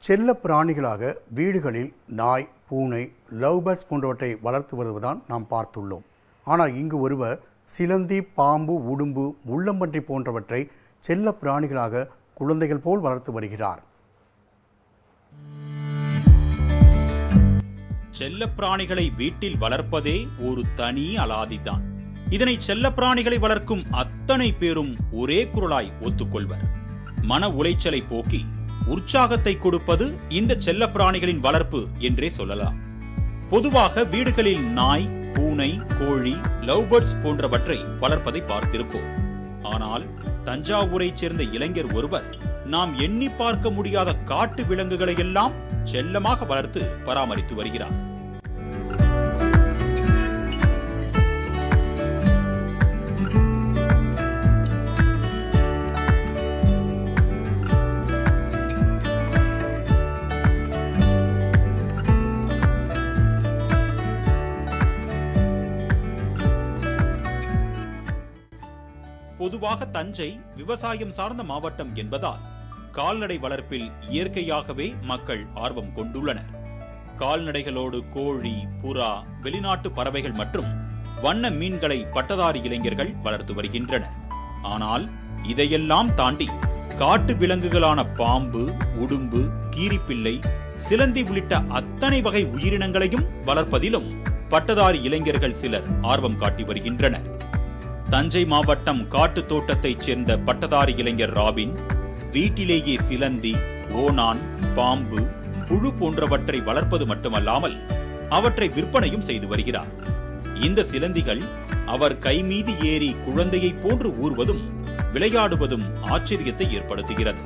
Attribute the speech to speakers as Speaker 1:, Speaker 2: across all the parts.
Speaker 1: செல்ல பிராணிகளாக வீடுகளில் நாய், பூனை, லவ் பேர்ட்ஸ் போன்றவற்றை வளர்த்து வருவதுதான் நாம் பார்த்துள்ளோம். ஆனால் இங்கு ஒருவர் சிலந்தி, பாம்பு, உடும்பு, முள்ளம்பன்றி போன்றவற்றை செல்ல பிராணிகளாக குழந்தைகள் போல் வளர்த்து வருகிறார்.
Speaker 2: செல்ல பிராணிகளை வீட்டில் வளர்ப்பதே ஒரு தனி அலாதிதான். இதனை செல்ல பிராணிகளை வளர்க்கும் அத்தனை பேரும் ஒரே குரலாய் ஒத்துக்கொள்வர். மன உளைச்சலை போக்கி உற்சாகத்தை கொடுப்பது இந்த செல்ல பிராணிகளின் வளர்ப்பு என்றே சொல்லலாம். பொதுவாக வீடுகளில் நாய், பூனை, கோழி, லவ் பேர்ட்ஸ் போன்றவற்றை வளர்ப்பதை பார்த்திருப்போம். ஆனால் தஞ்சாவூரைச் சேர்ந்த இளைஞர் ஒருவர் நாம் எண்ணி பார்க்க முடியாத காட்டு விலங்குகளை எல்லாம் செல்லமாக வளர்த்து பராமரித்து வருகிறார். பொதுவாக தஞ்சை விவசாயம் சார்ந்த மாவட்டம் என்பதால் கால்நடை வளர்ப்பில் இயற்கையாகவே மக்கள் ஆர்வம் கொண்டுள்ளனர். கால்நடைகளோடு கோழி, புறா, வெளிநாட்டு பறவைகள் மற்றும் வண்ண மீன்களை பட்டதாரி இளைஞர்கள் வளர்த்து வருகின்றனர். ஆனால் இதையெல்லாம் தாண்டி காட்டு விலங்குகளான பாம்பு, உடும்பு, கீரிப்பிள்ளை, சிலந்தி உள்ளிட்ட அத்தனை வகை உயிரினங்களையும் வளர்ப்பதிலும் பட்டதாரி இளைஞர்கள் சிலர் ஆர்வம் காட்டி வருகின்றனர். தஞ்சை மாவட்டம் காட்டு தோட்டத்தைச் சேர்ந்த பட்டதாரி இளைஞர் ராபின் வீட்டிலேயே சிலந்தி, ஓணான், பாம்பு, புழு போன்றவற்றை வளர்ப்பது மட்டுமல்லாமல் அவற்றை விற்பனையும் செய்து வருகிறார். இந்த சிலந்திகள் அவர் கை மீது ஏறி குழந்தையை போன்று ஊர்வதும் விளையாடுவதும் ஆச்சரியத்தை ஏற்படுத்துகிறது.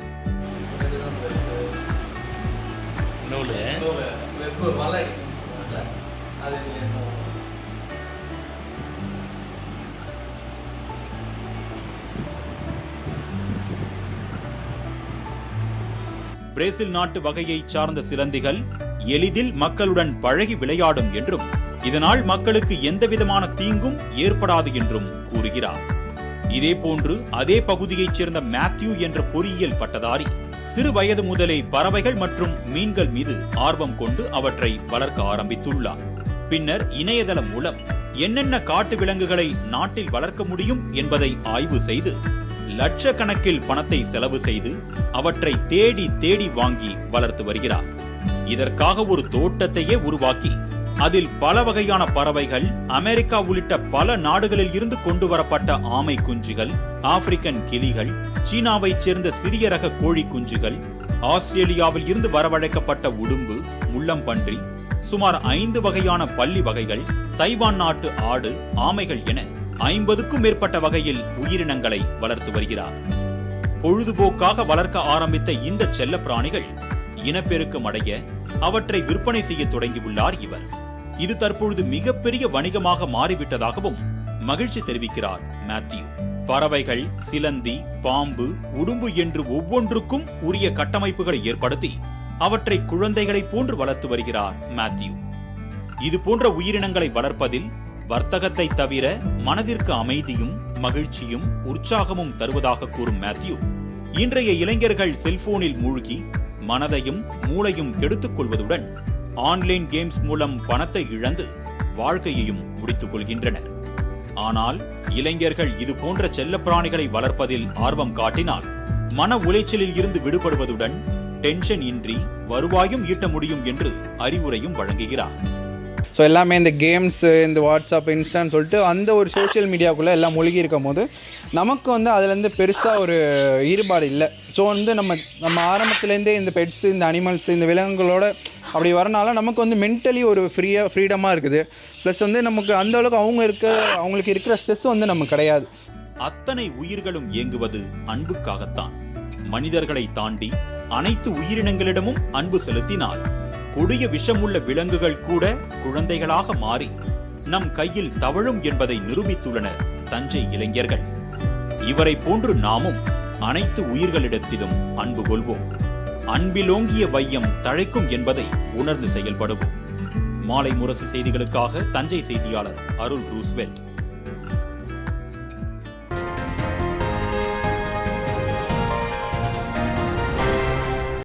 Speaker 2: பிரேசில் நாட்டு வகையைச் சார்ந்த சிலந்திகள் எளிதில் மக்களுடன் பழகி விளையாடும் என்றும் இதனால் மக்களுக்கு எந்தவிதமான தீங்கும் ஏற்படாது என்றும் கூறுகிறார். இதேபோன்று அதே பகுதியைச் சேர்ந்த மேத்யூ என்ற பொறியியல் பட்டதாரி சிறு வயது முதலே பறவைகள் மற்றும் மீன்கள் மீது ஆர்வம் கொண்டு அவற்றை வளர்க்க ஆரம்பித்துள்ளார். பின்னர் இணையதளம் மூலம் என்னென்ன காட்டு விலங்குகளை நாட்டில் வளர்க்க முடியும் என்பதை ஆய்வு செய்து லட்சக்கணக்கில் பணத்தை செலவு செய்து அவற்றை தேடி தேடி வாங்கி வளர்த்து வருகிறார். இதற்காக ஒரு தோட்டத்தையே உருவாக்கி அதில் பல வகையான பறவைகள், அமெரிக்கா உள்ளிட்ட பல நாடுகளில் இருந்து கொண்டு வரப்பட்ட ஆமை குஞ்சுகள், ஆப்பிரிக்கன் கிளிகள், சீனாவைச் சேர்ந்த சிறிய ரக கோழி குஞ்சுகள், ஆஸ்திரேலியாவில் இருந்து வரவழைக்கப்பட்ட உடும்பு, முள்ளம்பன்றி, சுமார் 5 வகையான பல்லி வகைகள், தைவான் நாட்டு ஆடு, ஆமைகள் என 50க்கும் மேற்பட்ட வகையில் உயிரினங்களை வளர்த்து வருகிறார். பொழுதுபோக்காக வளர்க்க ஆரம்பித்த இந்த செல்ல பிராணிகள் இனப்பெருக்கம் அடைய அவற்றை விற்பனை செய்ய தொடங்கியுள்ளார் இவர். இது தற்பொழுது மிகப்பெரிய வணிகமாக மாறிவிட்டதாகவும் மகிழ்ச்சி தெரிவிக்கிறார் மேத்யூ. பறவைகள், சிலந்தி, பாம்பு, உடும்பு என்று ஒவ்வொன்றுக்கும் உரிய கட்டமைப்புகளை ஏற்படுத்தி அவற்றை குழந்தைகளை போன்று வளர்த்து வருகிறார் மேத்யூ. இது போன்ற உயிரினங்களை வளர்ப்பதில் வர்த்தகத்தை தவிர மனதிற்கு அமைதியும் மகிழ்ச்சியும் உற்சாகமும் தருவதாக கூறும் மேத்யூ, இன்றைய இளைஞர்கள் செல்போனில் மூழ்கி மனதையும் மூளையும் கெடுத்துக் கொள்வதுடன் ஆன்லைன் கேம்ஸ் மூலம் பணத்தை இழந்து வாழ்க்கையையும் முடித்துக் கொள்கின்றனர். ஆனால் இளைஞர்கள் இது போன்ற செல்ல பிராணிகளை வளர்ப்பதில் ஆர்வம் காட்டினால் மன உளைச்சலில் இருந்து விடுபடுவதுடன் டென்ஷன் இன்றி வருவாயும் ஈட்ட முடியும் என்று அறிவுரையும் வழங்குகிறார்.
Speaker 3: ஸோ எல்லாமே இந்த கேம்ஸு, இந்த வாட்ஸ்அப், இன்ஸ்டான்னு சொல்லிட்டு அந்த ஒரு சோஷியல் மீடியாவுக்குள்ளே எல்லாம் மூழ்கி இருக்கும் போது நமக்கு அதுலேருந்து பெருசாக ஒரு ஈடுபாடு இல்லை. ஸோ நம்ம ஆரம்பத்துலேருந்தே இந்த பெட்ஸு, இந்த அனிமல்ஸ், இந்த விலங்குகளோட அப்படி வரனால நமக்கு மென்டலி ஒரு ஃப்ரீடமாக இருக்குது. ப்ளஸ் நமக்கு அந்த அளவுக்கு அவங்களுக்கு இருக்கிற ஸ்ட்ரெஸ் நமக்கு கிடையாது.
Speaker 2: அத்தனை உயிர்களும் இயங்குவது அன்புக்காகத்தான். மனிதர்களை தாண்டி அனைத்து உயிரினங்களிடமும் அன்பு செலுத்தினால் கொடிய விஷமுள்ள விலங்குகள் கூட குழந்தைகளாக மாறி நம் கையில் தவழும் என்பதை நிரூபித்துள்ளனர் தஞ்சை இளைஞர்கள். இவரை போன்று நாமும் அனைத்து உயிர்களிடத்திலும் அன்பு கொள்வோம். அன்பிலோங்கிய வையம் தழைக்கும் என்பதை உணர்ந்து செயல்படுவோம். மாலை முரசு செய்திகளுக்காக தஞ்சை செய்தியாளர் அருள் ரூஸ்வெல்ட்.